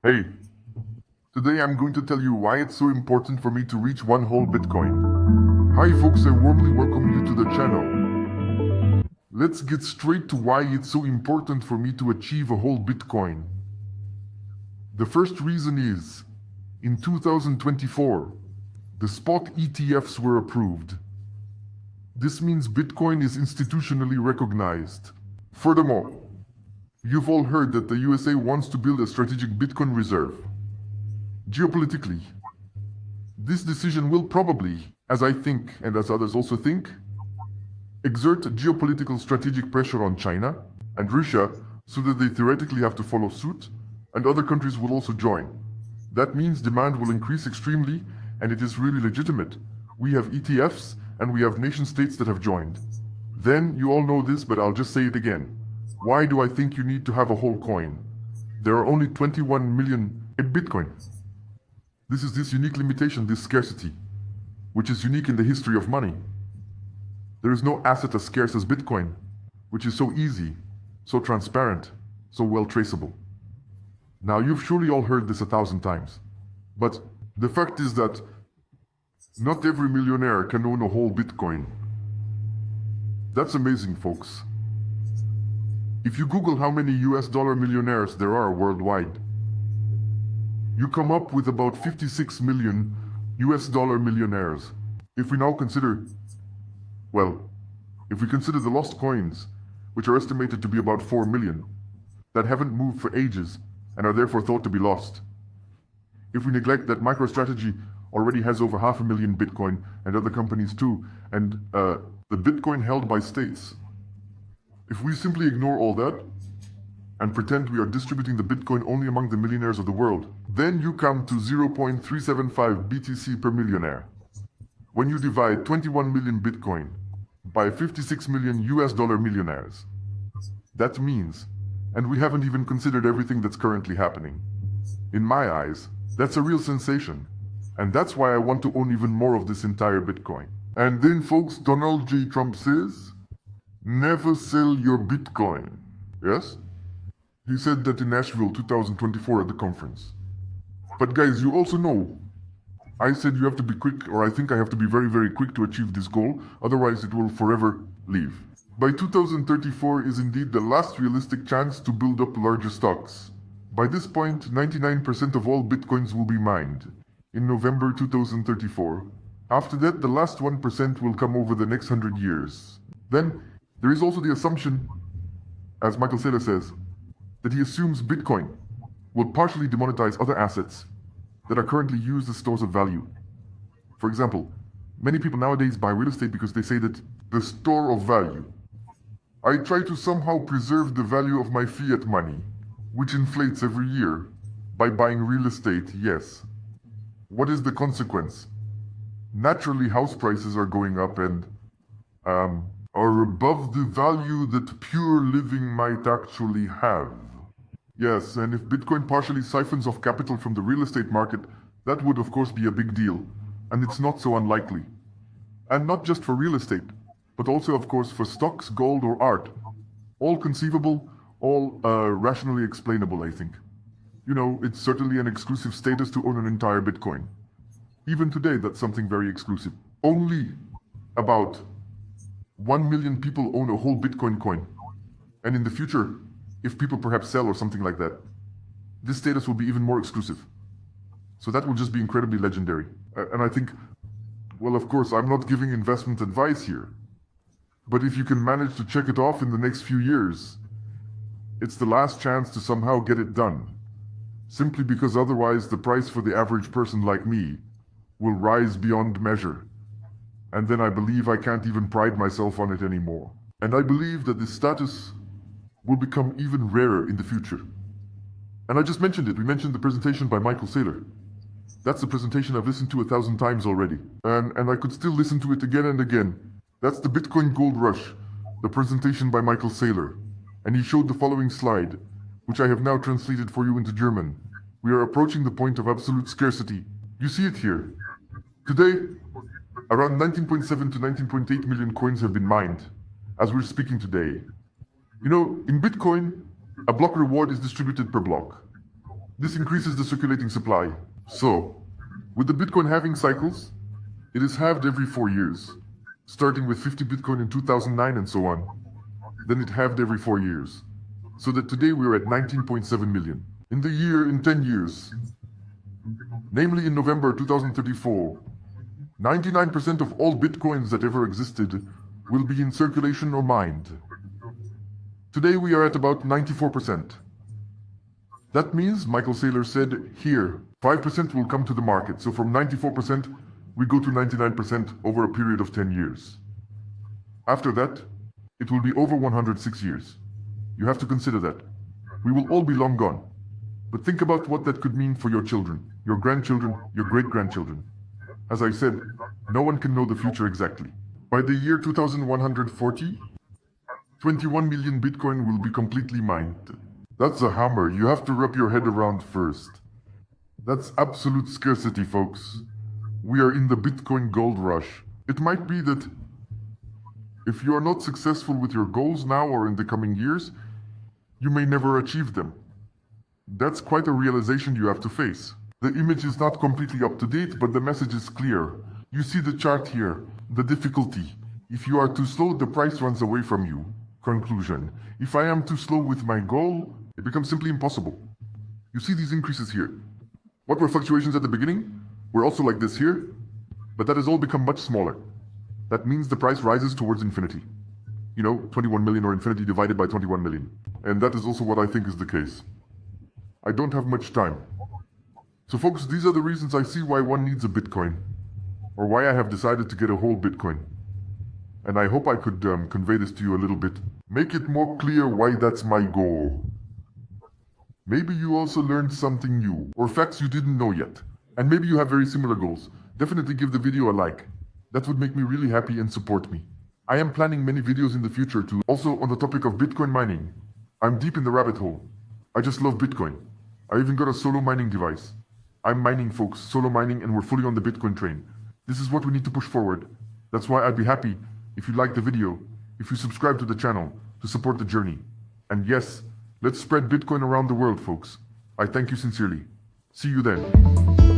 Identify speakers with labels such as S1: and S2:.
S1: Hey, today I'm going to tell you why it's so important for me to reach one whole Bitcoin. Hi folks, I warmly welcome you to the channel. Let's get straight to why it's so important for me to achieve a whole Bitcoin. The first reason is, in 2024, the spot ETFs were approved. This means Bitcoin is institutionally recognized. Furthermore, you've all heard that the USA wants to build a strategic Bitcoin reserve. Geopolitically, this decision will probably, as I think and as others also think, exert geopolitical strategic pressure on China and Russia so that they theoretically have to follow suit, and other countries will also join. That means demand will increase extremely, and it is really legitimate. We have ETFs and we have nation states that have joined. Then, you all know this, but I'll just say it again. Why do I think you need to have a whole coin? There are only 21 million Bitcoin. This is this unique limitation, this scarcity, which is unique in the history of money. There is no asset as scarce as Bitcoin, which is so easy, so transparent, so well traceable. Now, you've surely all heard this 1,000 times, but the fact is that not every millionaire can own a whole Bitcoin. That's amazing, folks. If you Google how many US dollar millionaires there are worldwide, you come up with about 56 million US dollar millionaires. If we now consider, if we consider the lost coins, which are estimated to be about 4 million, that haven't moved for ages and are therefore thought to be lost. If we neglect that MicroStrategy already has over 500,000 Bitcoin and other companies too, and the Bitcoin held by states. If we simply ignore all that and pretend we are distributing the Bitcoin only among the millionaires of the world, then you come to 0.375 BTC per millionaire. When you divide 21 million Bitcoin by 56 million US dollar millionaires, that means, and we haven't even considered everything that's currently happening. In my eyes, that's a real sensation. And that's why I want to own even more of this entire Bitcoin. And then folks, Donald J. Trump says, never sell your Bitcoin. Yes? He said that in Nashville 2024 at the conference. But guys, you also know, I said you have to be quick, or I think I have to be very, very quick to achieve this goal, otherwise it will forever leave. By 2034 is indeed the last realistic chance to build up larger stocks. By this point, 99% of all Bitcoins will be mined. In November 2034. After that, the last 1% will come over the next 100 years. Then, there is also the assumption, as Michael Saylor says, that he assumes Bitcoin will partially demonetize other assets that are currently used as stores of value. For example, many people nowadays buy real estate because they say that the store of value. I try to somehow preserve the value of my fiat money, which inflates every year, by buying real estate, yes. What is the consequence? Naturally, house prices are going up and are above the value that pure living might actually have. Yes, and if Bitcoin partially siphons off capital from the real estate market, that would of course be a big deal, and it's not so unlikely. And not just for real estate, but also of course for stocks, gold, or art. All conceivable, all rationally explainable, I think. You know, it's certainly an exclusive status to own an entire Bitcoin. Even today, that's something very exclusive. Only about 1 million people own a whole Bitcoin coin. And in the future, if people perhaps sell or something like that, this status will be even more exclusive. So that will just be incredibly legendary. And I think, well, of course, I'm not giving investment advice here. But if you can manage to check it off in the next few years, it's the last chance to somehow get it done. Simply because otherwise the price for the average person like me will rise beyond measure. And then I believe I can't even pride myself on it anymore. And I believe that this status will become even rarer in the future. And I just mentioned it. We mentioned the presentation by Michael Saylor. That's the presentation I've listened to 1,000 times already. And I could still listen to it again and again. That's the Bitcoin Gold Rush, the presentation by Michael Saylor. And he showed the following slide, which I have now translated for you into German. We are approaching the point of absolute scarcity. You see it here. Today, around 19.7 to 19.8 million coins have been mined, as we're speaking today. You know, in Bitcoin, a block reward is distributed per block. This increases the circulating supply. So, with the Bitcoin halving cycles, it is halved every 4 years, starting with 50 Bitcoin in 2009 and so on. Then it halved every 4 years, so that today we are at 19.7 million. In 10 years, namely in November 2034, 99% of all Bitcoins that ever existed will be in circulation or mined. Today we are at about 94%. That means, Michael Saylor said, here, 5% will come to the market. So from 94%, we go to 99% over a period of 10 years. After that, it will be over 106 years. You have to consider that. We will all be long gone. But think about what that could mean for your children, your grandchildren, your great-grandchildren. As I said, no one can know the future exactly. By the year 2140, 21 million Bitcoin will be completely mined. That's a hammer you have to wrap your head around first. That's absolute scarcity, folks. We are in the Bitcoin gold rush. It might be that if you are not successful with your goals now or in the coming years, you may never achieve them. That's quite a realization you have to face. The image is not completely up to date, but the message is clear. You see the chart here, the difficulty. If you are too slow, the price runs away from you. Conclusion. If I am too slow with my goal, it becomes simply impossible. You see these increases here. What were fluctuations at the beginning? We're also like this here, but that has all become much smaller. That means the price rises towards infinity. 21 million or infinity divided by 21 million. And that is also what I think is the case. I don't have much time. So folks, these are the reasons I see why one needs a Bitcoin, or why I have decided to get a whole Bitcoin. And I hope I could convey this to you a little bit. Make it more clear why that's my goal. Maybe you also learned something new, or facts you didn't know yet. And maybe you have very similar goals. Definitely give the video a like. That would make me really happy and support me. I am planning many videos in the future too. Also on the topic of Bitcoin mining. I'm deep in the rabbit hole. I just love Bitcoin. I even got a solo mining device. I'm mining, folks, solo mining, and we're fully on the Bitcoin train. This is what we need to push forward. That's why I'd be happy if you like the video, if you subscribe to the channel to support the journey. And yes, let's spread Bitcoin around the world, folks. I thank you sincerely. See you then.